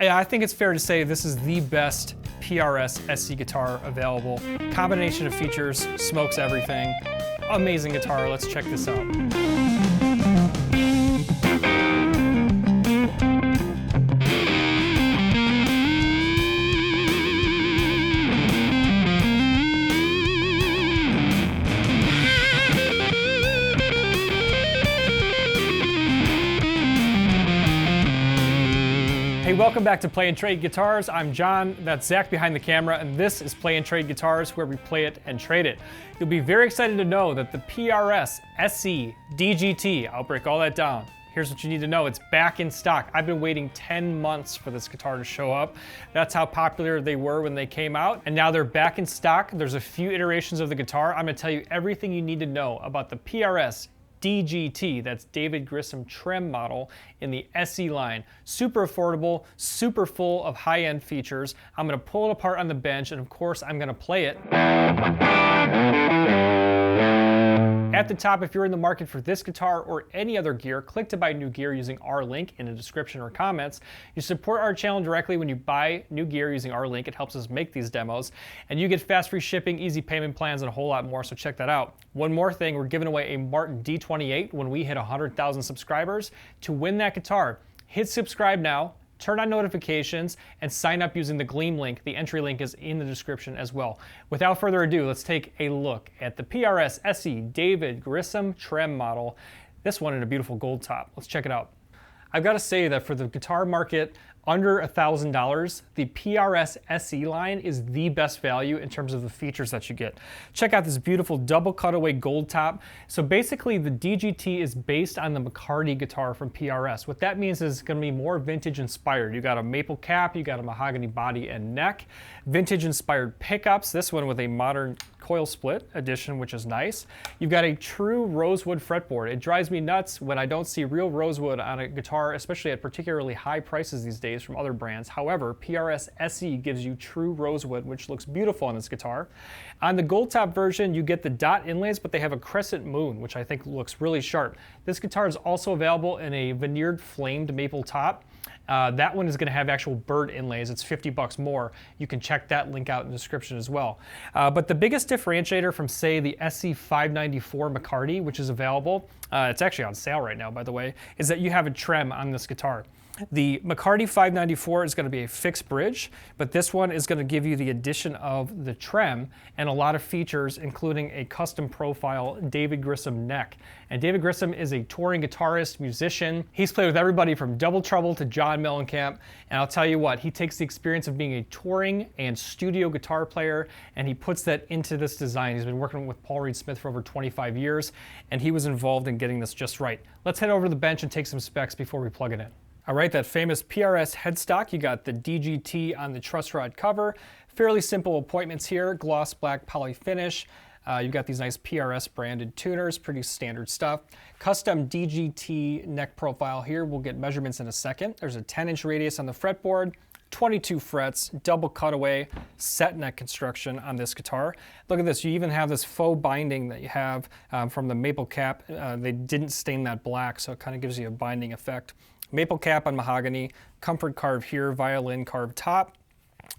Yeah, I think it's fair to say this is the best PRS SE guitar available. Combination of features, smokes everything. Amazing guitar, let's check this out. Hey, welcome back to Play and Trade Guitars. I'm John, that's Zach behind the camera, and this is Play and Trade Guitars, where we play it and trade it. You'll be very excited to know that the PRS SE DGT, I'll break all that down. Here's what you need to know, it's back in stock. I've been waiting 10 months for this guitar to show up. That's how popular they were when they came out, and now they're back in stock. There's a few iterations of the guitar. I'm gonna tell you everything you need to know about the PRS DGT, that's David Grissom Trem model in the SE line. Super affordable, super full of high-end features. I'm gonna pull it apart on the bench, and of course I'm gonna play it. At the top, if you're in the market for this guitar or any other gear, click to buy new gear using our link in the description or comments. You support our channel directly when you buy new gear using our link. It helps us make these demos. And you get fast free shipping, easy payment plans, and a whole lot more, so check that out. One more thing, we're giving away a Martin D28 when we hit 100,000 subscribers. To win that guitar, hit subscribe now, turn on notifications, and sign up using the Gleam link. The entry link is in the description as well. Without further ado, let's take a look at the PRS SE David Grissom Trem model. This one in a beautiful gold top. Let's check it out. I've got to say that for the guitar market under $1,000, the PRS SE line is the best value in terms of the features that you get. Check out this beautiful double cutaway gold top. So basically the DGT is based on the McCarty guitar from PRS. What that means is it's going to be more vintage inspired. You got a maple cap, you got a mahogany body and neck, vintage inspired pickups, this one with a modern coil split addition, which is nice. You've got a true rosewood fretboard. It drives me nuts when I don't see real rosewood on a guitar, especially at particularly high prices these days from other brands. However, PRS SE gives you true rosewood, which looks beautiful on this guitar. On the gold top version, you get the dot inlays, but they have a crescent moon, which I think looks really sharp. This guitar is also available in a veneered flamed maple top. That one is going to have actual bird inlays. It's 50 bucks more. You can check that link out in the description as well. But the biggest differentiator from, say, the SE 594 McCarty, which is available, it's actually on sale right now, by the way, is that you have a trem on this guitar. The McCarty 594 is going to be a fixed bridge, but this one is going to give you the addition of the trem and a lot of features, including a custom profile David Grissom neck. And David Grissom is a touring guitarist, musician. He's played with everybody from Double Trouble to John Mellencamp, and I'll tell you what, he takes the experience of being a touring and studio guitar player, and he puts that into this design. He's been working with Paul Reed Smith for over 25 years, and he was involved in getting this just right. Let's head over to the bench and take some specs before we plug it in. All right, that famous PRS headstock, you got the DGT on the truss rod cover. Fairly simple appointments here, gloss black poly finish. You've got these nice PRS branded tuners, pretty standard stuff. Custom DGT neck profile here, we'll get measurements in a second. There's a 10-inch radius on the fretboard, 22 frets, double cutaway, set neck construction on this guitar. Look at this, you even have this faux binding that you have from the maple cap. They didn't stain that black, so it kind of gives you a binding effect. Maple cap on mahogany, comfort carve here, violin carved top.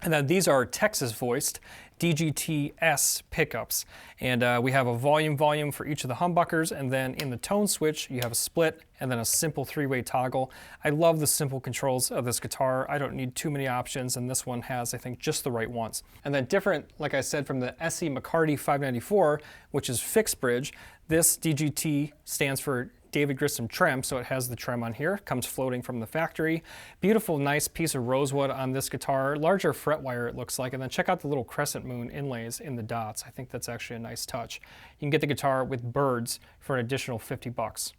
And then these are Texas voiced DGT-S pickups. And we have a volume for each of the humbuckers, and then in the tone switch, you have a split and then a simple three-way toggle. I love the simple controls of this guitar. I don't need too many options, and this one has, I think, just the right ones. And then different, like I said, from the SE McCarty 594, which is fixed bridge, this DGT stands for David Grissom Trem, so it has the trem on here, comes floating from the factory. Beautiful, nice piece of rosewood on this guitar, larger fret wire it looks like, and then check out the little crescent moon inlays in the dots. I think that's actually a nice touch. You can get the guitar with birds for an additional 50 bucks.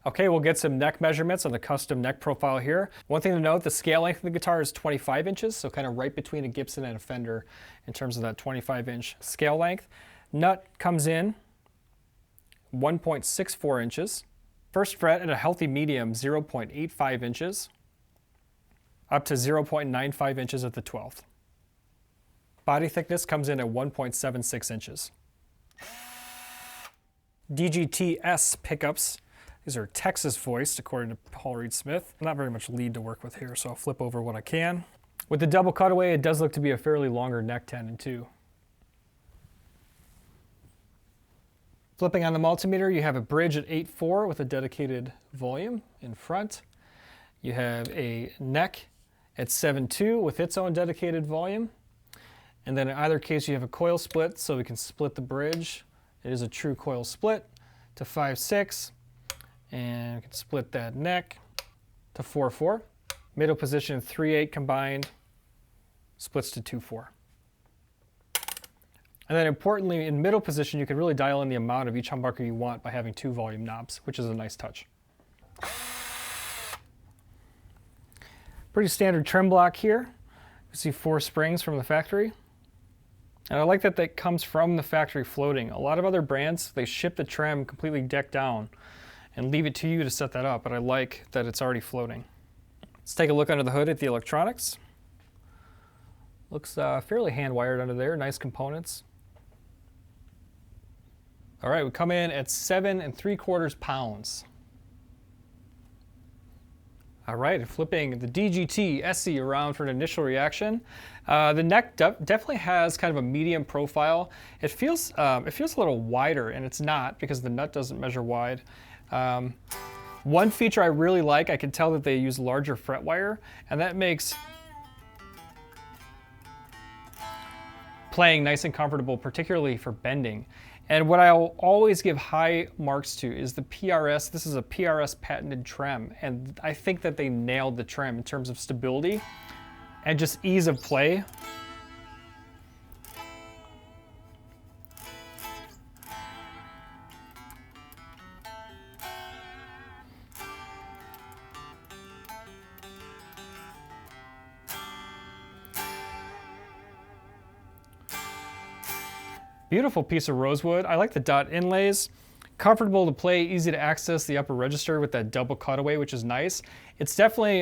Okay, we'll get some neck measurements on the custom neck profile here. One thing to note, the scale length of the guitar is 25 inches, so kind of right between a Gibson and a Fender in terms of that 25-inch scale length. Nut comes in 1.64 inches. First fret at a healthy medium, 0.85 inches, up to 0.95 inches at the 12th. Body thickness comes in at 1.76 inches. DGT-S pickups These are Texas voiced, according to Paul Reed Smith. Not very much lead to work with here, so I'll flip over what I can. With the double cutaway, it does look to be a fairly longer neck tendon too. Flipping on the multimeter, you have a bridge at 8.4 with a dedicated volume in front. You have a neck at 7.2 with its own dedicated volume. And then in either case, you have a coil split, so we can split the bridge. It is a true coil split to 5.6. And we can split that neck to 4.4. Middle position 3.8 combined, splits to 2.4. And then importantly, in middle position, you can really dial in the amount of each humbucker you want by having 2 volume knobs, which is a nice touch. Pretty standard trim block here. You see 4 springs from the factory. And I like that that comes from the factory floating. A lot of other brands, they ship the Trem completely decked down and leave it to you to set that up, but I like that it's already floating. Let's take a look under the hood at the electronics. Looks fairly hand-wired under there, nice components. All right, we come in at 7 3/4 pounds. All right, flipping the DGT SE around for an initial reaction. The neck definitely has kind of a medium profile. It feels a little wider, and it's not because the nut doesn't measure wide. One feature I really like, I can tell that they use larger fret wire, and that makes playing nice and comfortable, particularly for bending. And what I'll always give high marks to is the PRS. This is a PRS patented Trem, and I think that they nailed the Trem in terms of stability and just ease of play. Beautiful piece of rosewood. I like the dot inlays. Comfortable to play, easy to access the upper register with that double cutaway, which is nice. It's definitely,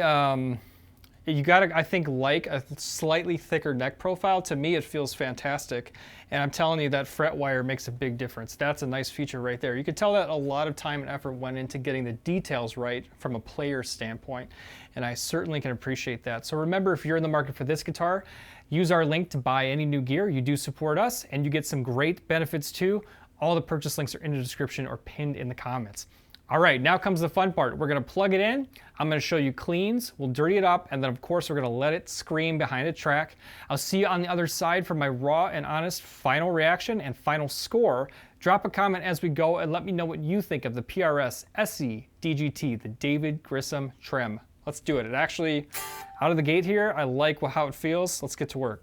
you gotta, I think, like a slightly thicker neck profile. To me, it feels fantastic. And I'm telling you, that fret wire makes a big difference. That's a nice feature right there. You can tell that a lot of time and effort went into getting the details right from a player standpoint. And I certainly can appreciate that. So remember, if you're in the market for this guitar, use our link to buy any new gear. You do support us, and you get some great benefits too. All the purchase links are in the description or pinned in the comments. All right, now comes the fun part. We're gonna plug it in. I'm gonna show you cleans. We'll dirty it up, and then of course we're gonna let it scream behind a track. I'll see you on the other side for my raw and honest final reaction and final score. Drop a comment as we go and let me know what you think of the PRS SE DGT, the David Grissom Trem. Let's do it. It actually, out of the gate here, I like how it feels. Let's get to work.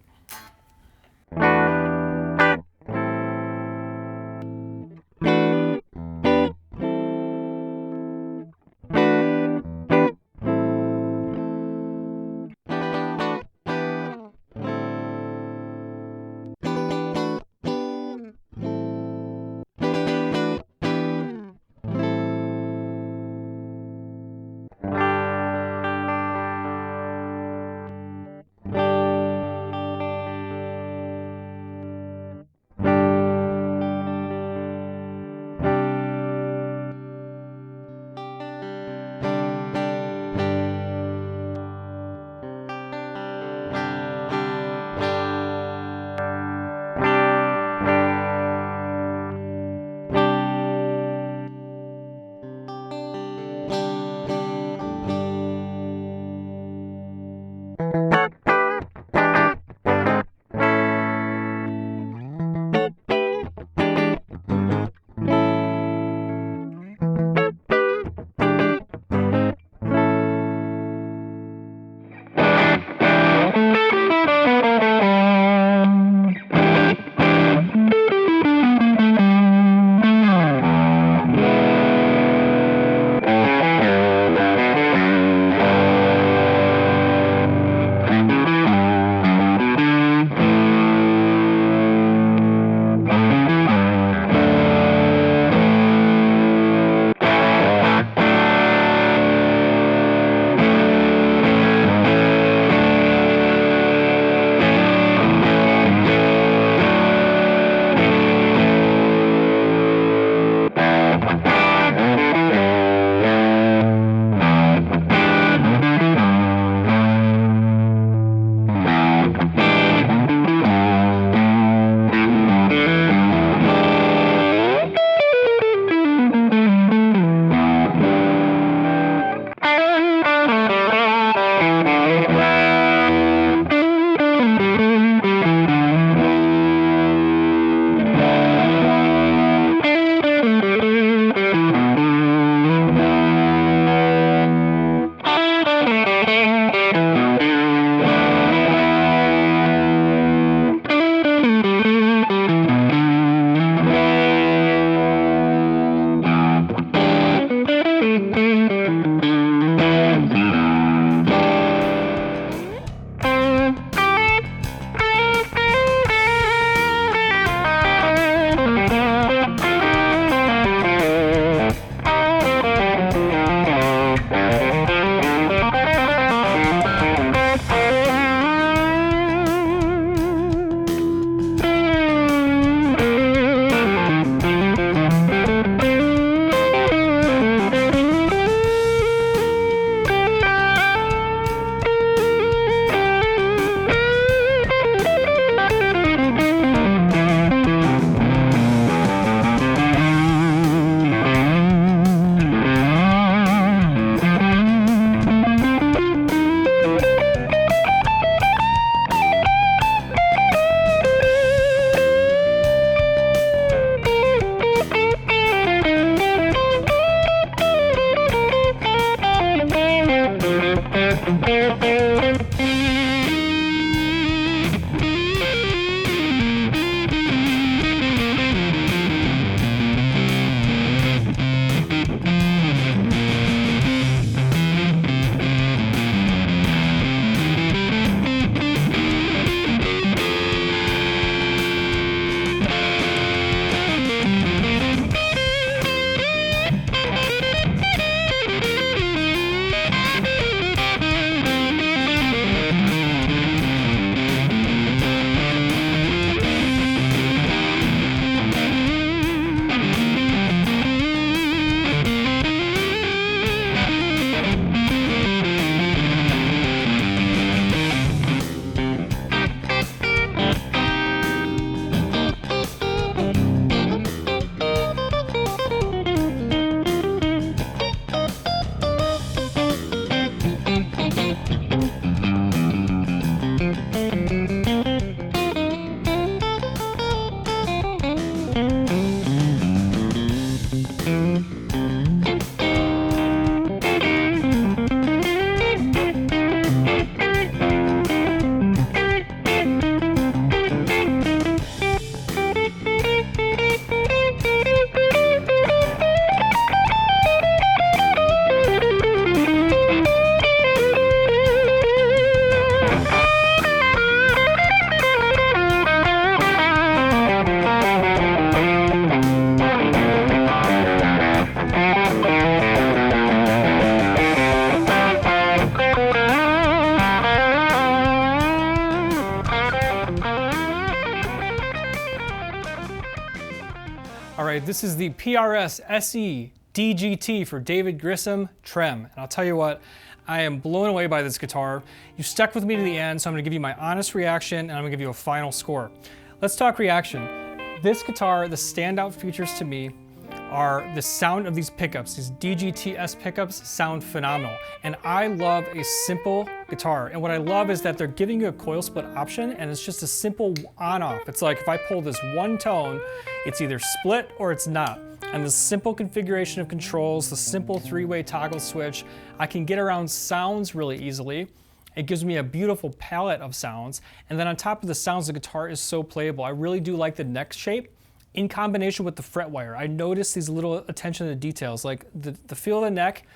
All right, this is the PRS SE DGT for David Grissom Trem. And I'll tell you what, I am blown away by this guitar. You stuck with me to the end, so I'm gonna give you my honest reaction and I'm gonna give you a final score. Let's talk reaction. This guitar, the standout features to me are the sound of these pickups. These DGT pickups sound phenomenal. And I love a simple guitar. And what I love is that they're giving you a coil split option and it's just a simple on-off. It's like if I pull this one tone, it's either split or it's not. And the simple configuration of controls, the simple three-way toggle switch, I can get around sounds really easily. It gives me a beautiful palette of sounds. And then on top of the sounds, the guitar is so playable. I really do like the neck shape in combination with the fret wire. I noticed these little attention to details, like the feel of the neck.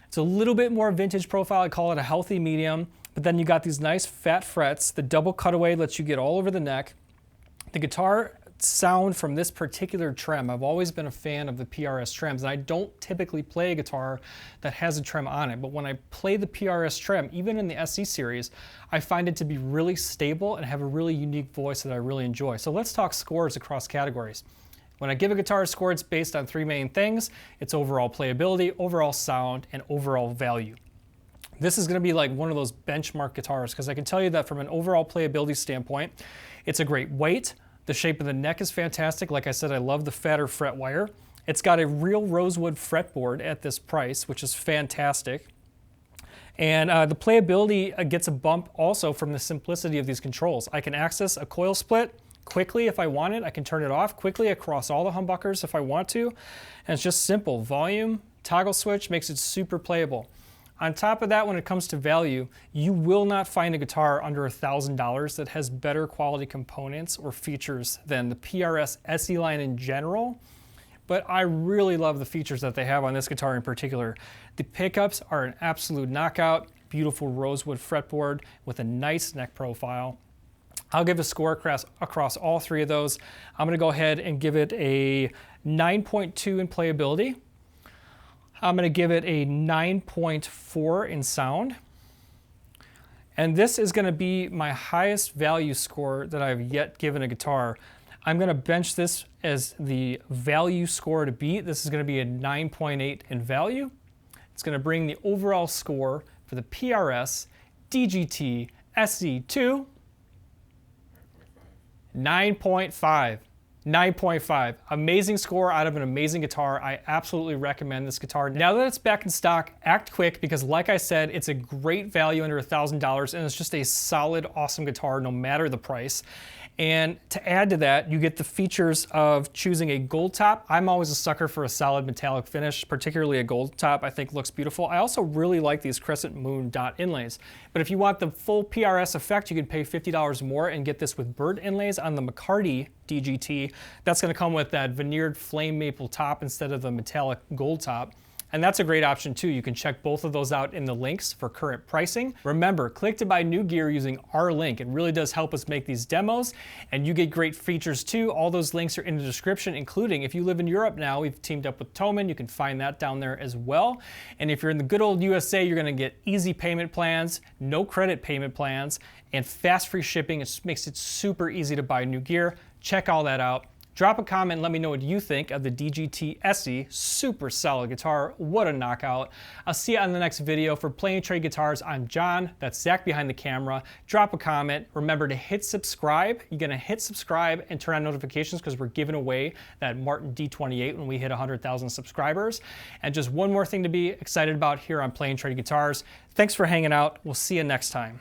It's a little bit more vintage profile. I call it a healthy medium, but then you got these nice fat frets. The double cutaway lets you get all over the neck. The guitar sound from this particular trem, I've always been a fan of the PRS trems, and I don't typically play a guitar that has a trem on it, but when I play the PRS trem, even in the SE series, I find it to be really stable and have a really unique voice that I really enjoy. So let's talk scores across categories. When I give a guitar a score, it's based on three main things. It's overall playability, overall sound, and overall value. This is going to be like one of those benchmark guitars, because I can tell you that from an overall playability standpoint, it's a great weight. The shape of the neck is fantastic. Like I said, I love the fatter fret wire. It's got a real rosewood fretboard at this price, which is fantastic. And the playability gets a bump also from the simplicity of these controls. I can access a coil split quickly if I want it. I can turn it off quickly across all the humbuckers if I want to. And it's just simple. Volume, toggle switch makes it super playable. On top of that, when it comes to value, you will not find a guitar under $1,000 that has better quality components or features than the PRS SE line in general. But I really love the features that they have on this guitar in particular. The pickups are an absolute knockout, beautiful rosewood fretboard with a nice neck profile. I'll give a score across all three of those. I'm going to go ahead and give it a 9.2 in playability. I'm going to give it a 9.4 in sound. And this is going to be my highest value score that I've yet given a guitar. I'm going to bench this as the value score to beat. This is going to be a 9.8 in value. It's going to bring the overall score for the PRS DGT SE to 9.5. 9.5. Amazing score out of an amazing guitar. I absolutely recommend this guitar. Now that it's back in stock, act quick, because like I said, it's a great value under $1,000 and it's just a solid, awesome guitar no matter the price. And to add to that, you get the features of choosing a gold top. I'm always a sucker for a solid metallic finish, particularly a gold top I think looks beautiful. I also really like these crescent moon dot inlays. But if you want the full PRS effect, you can pay $50 more and get this with bird inlays on the McCarty DGT. That's going to come with that veneered flame maple top instead of the metallic gold top. And that's a great option too. You can check both of those out in the links for current pricing. Remember, click to buy new gear using our link. It really does help us make these demos, and you get great features too. All those links are in the description, including if you live in Europe now, we've teamed up with Thomann. You can find that down there as well. And if you're in the good old USA, you're gonna get easy payment plans, no credit payment plans, and fast free shipping. It makes it super easy to buy new gear. Check all that out. Drop a comment and let me know what you think of the DGT SE. Super solid guitar, what a knockout. I'll see you on the next video. For Play and Trade Guitars, I'm John, that's Zach behind the camera. Drop a comment, remember to hit subscribe. You're gonna hit subscribe and turn on notifications because we're giving away that Martin D28 when we hit 100,000 subscribers. And just one more thing to be excited about here on Play and Trade Guitars. Thanks for hanging out, we'll see you next time.